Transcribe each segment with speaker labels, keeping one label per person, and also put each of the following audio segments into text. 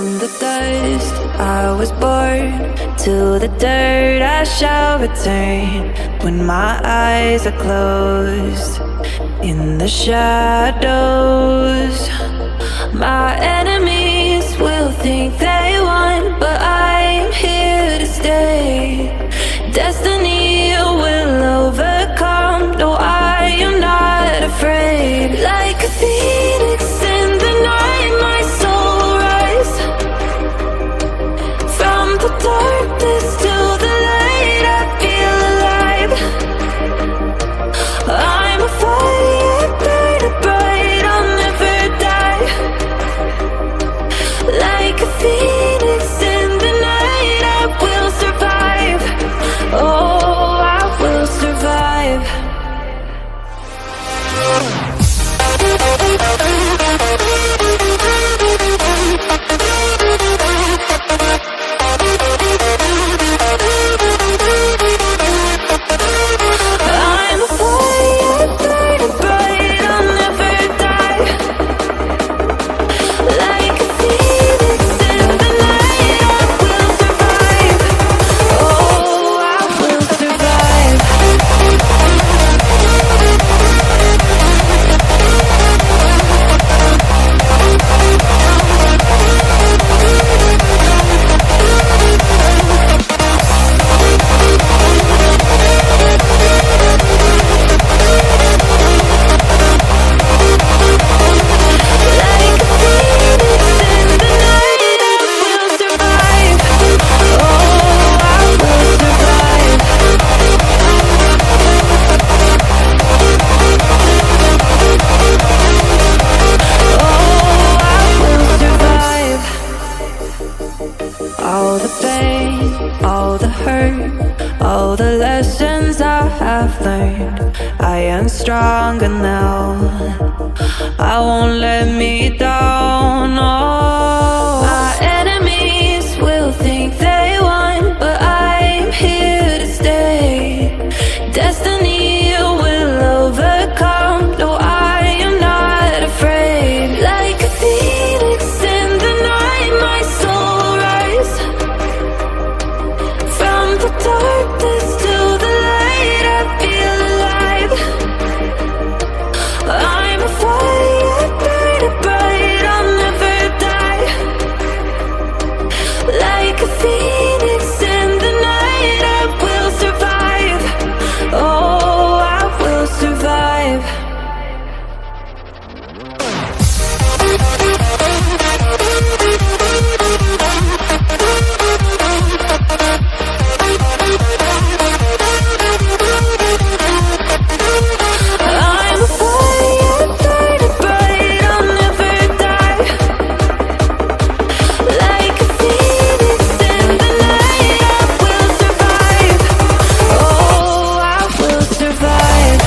Speaker 1: From the dust I was born, to the dirt I shall return. When my eyes are closed, in the shadows, my enemies will think they won, but I'm here to stay. Destiny will overcome, no, I am not afraid. Like a phoenix in the night, my soul rise. From the darkness to the light, I feel alive. I'm a fire, burning bright, I'll never die. Like a phoenix in the night, I will survive. Oh, I will survive. I'm a fire, burning bright, I'll never die. Like a phoenix in the night, I will survive. Oh, I will survive. All the pain, all the hurt, all the lessons I have learned, I am stronger now. I won't let me down. Oh, my enemies will think they won, but I'm here to stay. Destiny will overcome, no, I am not afraid. Like a phoenix in the night, my soul rise. From the darkness to the light, I feel alive. I'm a fire, burning bright, I'll never die. Like a phoenix in the night, I will survive. Oh, I will survive. I'm a fire, burning bright, I'll never die. Like a phoenix in the night, I will survive. Oh, I will survive.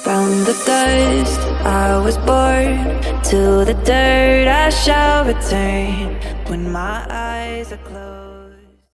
Speaker 1: From the dust I was born, to the dirt I shall return. When my eyes are closed.